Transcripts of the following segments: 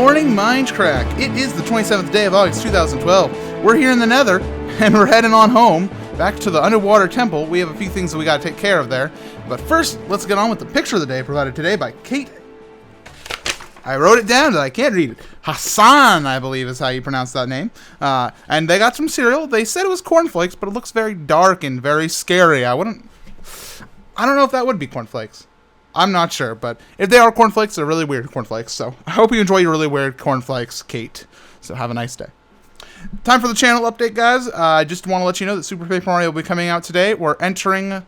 morning, Mindcrack. It is the 27th day of August 2012. We're here in the Nether, and we're heading on home, back to the underwater temple. We have a few things that we gotta take care of there. But first, let's get on with the picture of the day provided today by Kate. I wrote it down, but I can't read it. Hassan, I believe, is how you pronounce that name. And they got some cereal. They said it was cornflakes, but it looks very dark and very scary. I don't know if that would be cornflakes. I'm not sure, but if they are cornflakes, they're really weird cornflakes. So I hope you enjoy your really weird cornflakes, Kate. So have a nice day. Time for the channel update, guys. I just want to let you know that Super Paper Mario will be coming out today. We're entering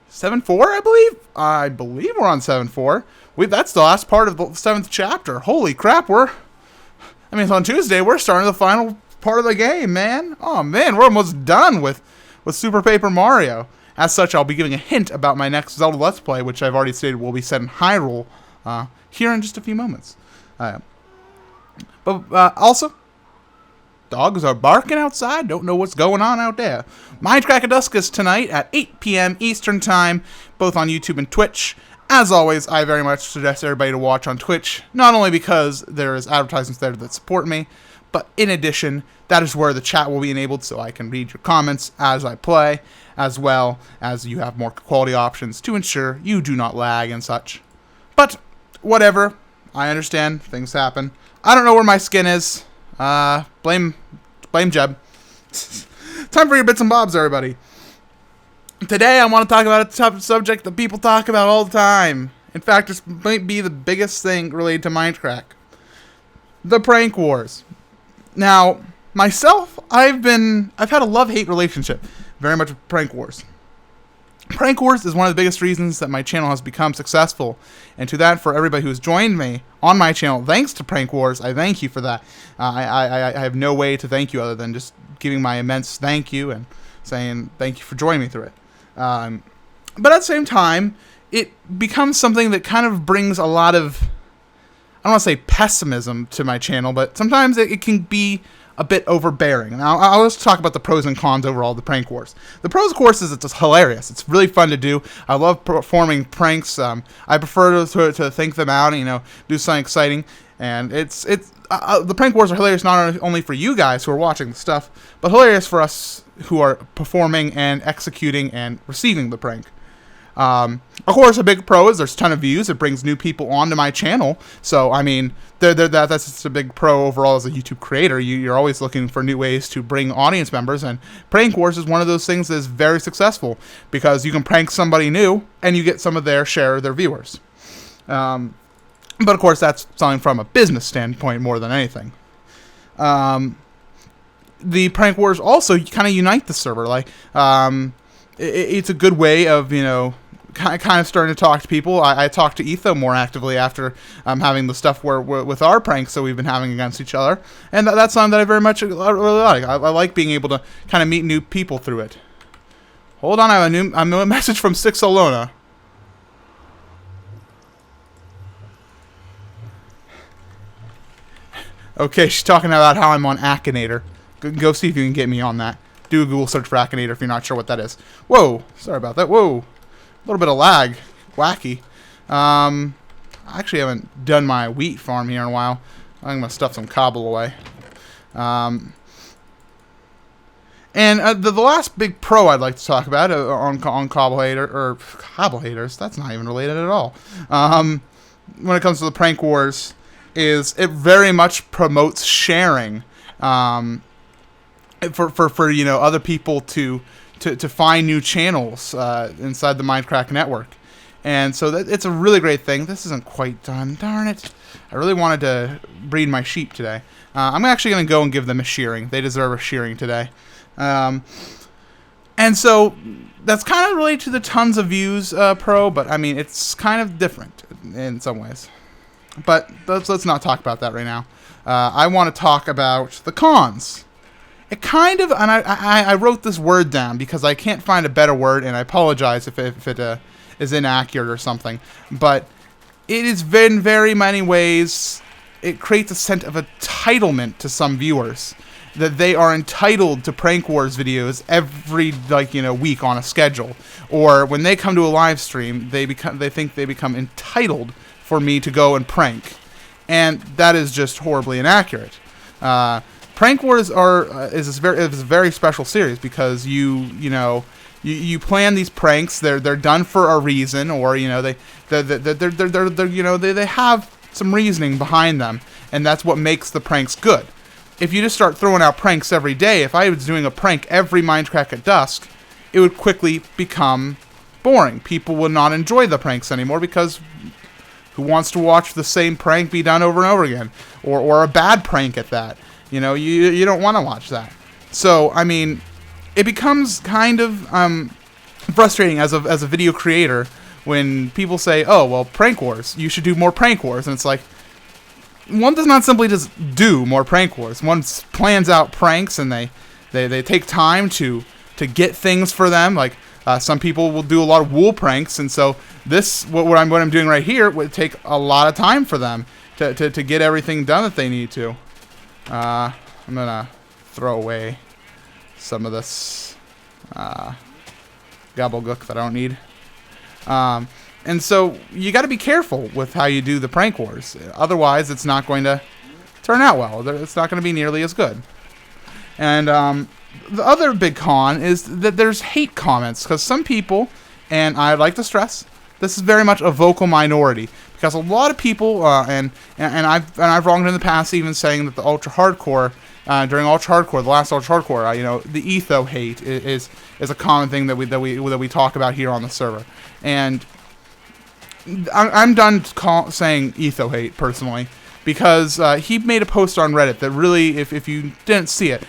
7.4, I believe. I believe we're on 7.4. That's the last part of the 7th chapter. Holy crap, it's on Tuesday. We're starting the final part of the game, man. Oh, man, we're almost done with Super Paper Mario. As such, I'll be giving a hint about my next Zelda Let's Play, which I've already stated will be set in Hyrule here in just a few moments. Also, dogs are barking outside. Don't know what's going on out there. Mindcrack Aduscus tonight at 8 p.m. Eastern Time, both on YouTube and Twitch. As always, I very much suggest everybody to watch on Twitch, not only because there is advertisements there that support me, but in addition, that is where the chat will be enabled so I can read your comments as I play, as well as you have more quality options to ensure you do not lag and such. But, whatever. I understand. Things happen. I don't know where my skin is. Blame Jeb. Time for your bits and bobs, everybody. Today, I want to talk about a tough subject that people talk about all the time. In fact, this might be the biggest thing related to Mindcrack. The prank wars. Now, myself, I've had a love-hate relationship very much with prank wars. Prank wars is one of the biggest reasons that my channel has become successful. And to that, for everybody who's joined me on my channel, thanks to prank wars, I thank you for that. I have no way to thank you other than just giving my immense thank you and saying thank you for joining me through it. But at the same time, it becomes something that kind of brings a lot of, I don't want to say pessimism to my channel, but sometimes it can be a bit overbearing. Now, I'll just talk about the pros and cons overall of the prank wars. The pros, of course, is it's hilarious. It's really fun to do. I love performing pranks. I prefer to think them out and, do something exciting. And the prank wars are hilarious not only for you guys who are watching the stuff, but hilarious for us who are performing and executing and receiving the prank. Of course, a big pro is there's a ton of views. It brings new people onto my channel. So, that's just a big pro overall as a YouTube creator. You're always looking for new ways to bring audience members, and prank wars is one of those things that is very successful because you can prank somebody new and you get some of their share of their viewers. But of course, that's something from a business standpoint more than anything. The prank wars also kind of unite the server. It's a good way of, kind of starting to talk to people. I talk to Etho more actively after having the stuff with our pranks that we've been having against each other. And that's something that I very much really like. I like being able to kind of meet new people through it. Hold on, I have a message from Six Alona. Okay, she's talking about how I'm on Akinator. Go see if you can get me on that. Do a Google search for Akinator if you're not sure what that is. Whoa, sorry about that. Whoa, a little bit of lag. Wacky. I actually haven't done my wheat farm here in a while. I'm going to stuff some cobble away. And the last big pro I'd like to talk about on Cobble Haters, that's not even related at all. When it comes to the prank wars, is it very much promotes sharing. For other people to find new channels inside the Mindcrack network. And so it's a really great thing. This isn't quite done. Darn it. I really wanted to breed my sheep today. I'm actually going to go and give them a shearing. They deserve a shearing today. And so that's kind of related to the tons of views pro, but it's kind of different in some ways. But let's not talk about that right now. I want to talk about the cons. It kind of, and I wrote this word down because I can't find a better word, and I apologize if it is inaccurate or something. But it is in very many ways, it creates a sense of entitlement to some viewers. That they are entitled to Prank Wars videos every week on a schedule. Or when they come to a live stream, they think they become entitled for me to go and prank. and that is just horribly inaccurate. Prank Wars is a very special series because you plan these pranks. They're done for a reason, or they have some reasoning behind them, and that's what makes the pranks good. If you just start throwing out pranks every day, if I was doing a prank every Mindcrack at dusk, it would quickly become boring. People would not enjoy the pranks anymore because who wants to watch the same prank be done over and over again, or a bad prank at that? You don't want to watch that. So I mean, it becomes kind of frustrating as a video creator when people say, "Oh, well, prank wars. You should do more prank wars," and it's like, one does not simply just do more prank wars. One plans out pranks, and they take time to get things for them. Like some people will do a lot of wool pranks, and so what I'm doing right here would take a lot of time for them to get everything done that they need to. I'm gonna throw away some of this gobbledygook that I don't need. And so you got to be careful with how you do the prank wars. Otherwise, it's not going to turn out well. It's not going to be nearly as good. And the other big con is that there's hate comments, because some people, and I'd like to stress, this is very much a vocal minority, because a lot of people, and I've wronged in the past, even saying that the ultra hardcore, during ultra hardcore, the last ultra hardcore, the etho hate is a common thing that we talk about here on the server, and I'm done saying etho hate personally, because he made a post on Reddit that really, if you didn't see it,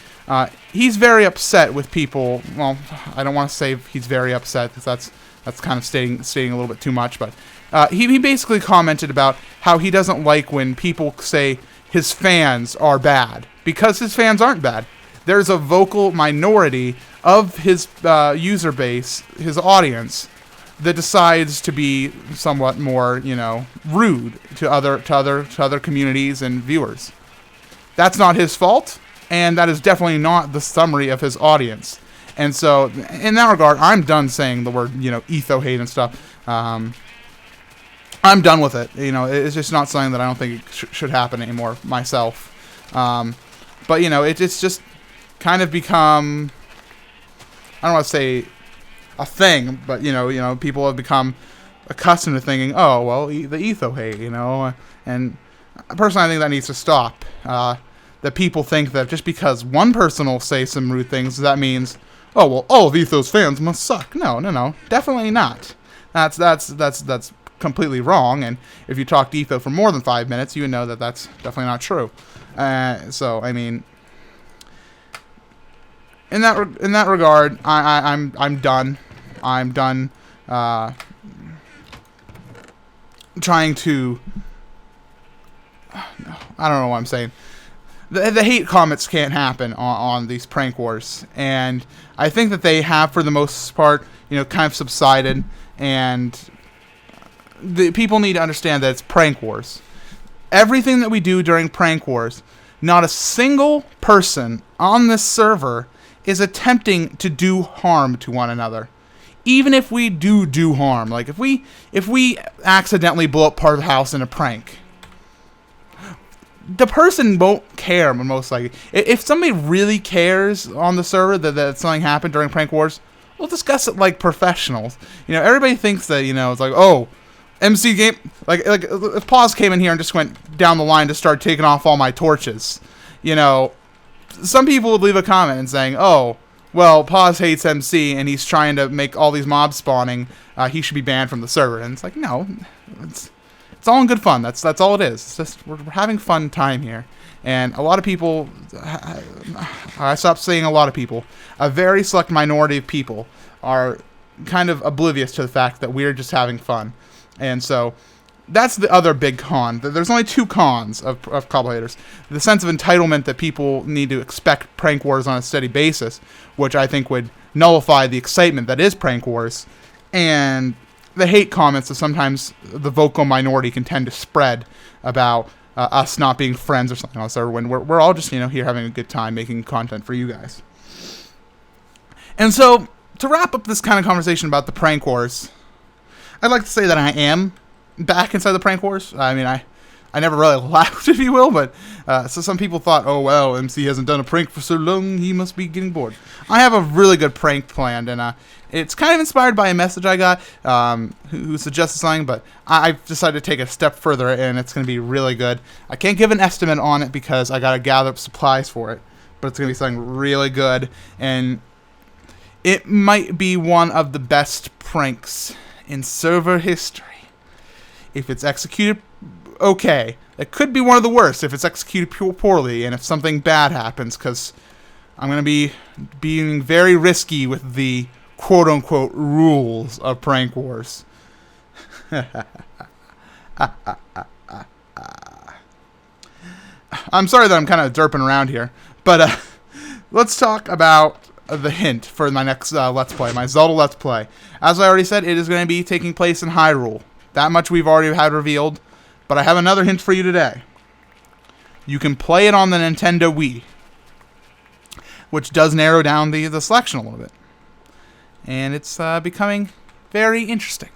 he's very upset with people. Well, I don't want to say he's very upset, because that's kind of stating a little bit too much, but he basically commented about how he doesn't like when people say his fans are bad, because his fans aren't bad. There's a vocal minority of his user base, his audience, that decides to be somewhat more, rude to other communities and viewers. That's not his fault, and that is definitely not the summary of his audience. And so, in that regard, I'm done saying the word, etho hate and stuff. I'm done with it. It's just not something that I don't think should happen anymore myself. But it's just kind of become, I don't want to say a thing, but people have become accustomed to thinking, oh, well, the etho hate, and personally I think that needs to stop. That people think that just because one person will say some rude things, that means, oh, well, all of Etho's fans must suck. No, definitely not. That's completely wrong, and if you talk to Etho for more than 5 minutes, you would know that that's definitely not true. So I mean, in that regard, I'm done. I'm done trying to. I don't know what I'm saying. The hate comments can't happen on these prank wars, and I think that they have, for the most part, kind of subsided, and the people need to understand that it's prank wars. Everything that we do during prank wars, not a single person on this server is attempting to do harm to one another. Even if we do harm, like if we accidentally blow up part of the house in a prank, the person won't care, most likely. If somebody really cares on the server that something happened during prank wars, we'll discuss it like professionals. Everybody thinks that, it's like, oh, MC game, like if Pause came in here and just went down the line to start taking off all my torches, some people would leave a comment and saying, oh, well, Pause hates MC and he's trying to make all these mobs spawning, he should be banned from the server. And it's like, no, it's all in good fun. That's all it is. It's just we're having fun time here. And a lot of people, I stopped saying a lot of people, a very select minority of people are kind of oblivious to the fact that we're just having fun. And so that's the other big con. There's only two cons of Cobble Haters. The sense of entitlement that people need to expect prank wars on a steady basis, which I think would nullify the excitement that is prank wars, and the hate comments that sometimes the vocal minority can tend to spread about us not being friends or something else, or when we're all just here having a good time making content for you guys. And so to wrap up this kind of conversation about the prank wars, I'd like to say that I am back inside the prank wars. I mean, I never really laughed, if you will, but so some people thought, oh, well, MC hasn't done a prank for so long, he must be getting bored. I have a really good prank planned, and it's kind of inspired by a message I got who suggested something, but I've decided to take a step further, and it's going to be really good. I can't give an estimate on it because I got to gather up supplies for it, but it's going to be something really good, and it might be one of the best pranks in server history. If it's executed okay, it could be one of the worst if it's executed poorly and if something bad happens, because I'm going to be being very risky with the quote-unquote rules of prank wars. I'm sorry that I'm kind of derping around here, but let's talk about the hint for my next Let's Play, my Zelda Let's Play. As I already said, it is going to be taking place in Hyrule. That much we've already had revealed. But I have another hint for you today. You can play it on the Nintendo Wii, which does narrow down the selection a little bit. And it's becoming very interesting.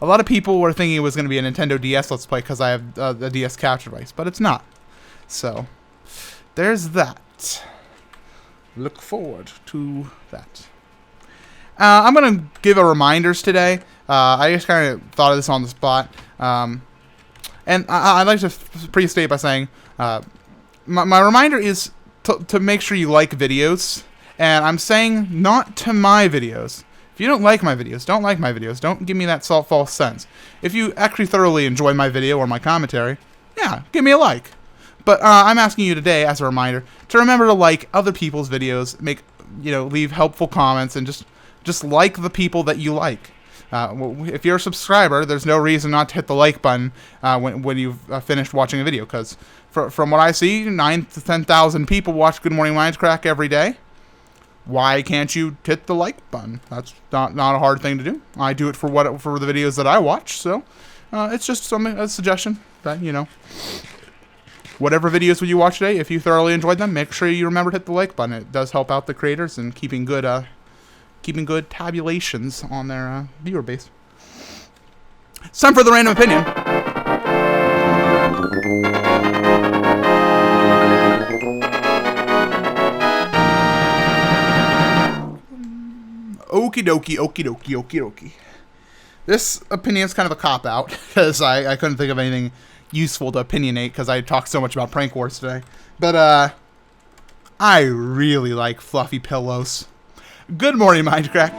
A lot of people were thinking it was going to be a Nintendo DS Let's Play because I have the DS capture device, but it's not. So, there's that. Look forward to that. I'm going to give a reminders today. I just kind of thought of this on the spot. And I'd like to pre-state by saying, my reminder is to make sure you like videos. And I'm saying not to my videos. If you don't like my videos, don't like my videos. Don't give me that false sense. If you actually thoroughly enjoy my video or my commentary, yeah, give me a like. But I'm asking you today, as a reminder, to remember to like other people's videos, leave helpful comments, and just like the people that you like. If you're a subscriber, there's no reason not to hit the like button when you've finished watching a video, because from what I see, 9,000 to 10,000 people watch Good Morning Mindcrack every day. Why can't you hit the like button? That's not a hard thing to do. I do it for the videos that I watch, so it's just a suggestion that, whatever videos you watch today, if you thoroughly enjoyed them, make sure you remember to hit the like button. It does help out the creators and keeping good tabulations on their viewer base. It's time for the random opinion. Okie dokie. This opinion is kind of a cop-out, because I couldn't think of anything useful to opinionate, because I talked so much about prank wars today. But, I really like fluffy pillows. Good morning, Mindcrack.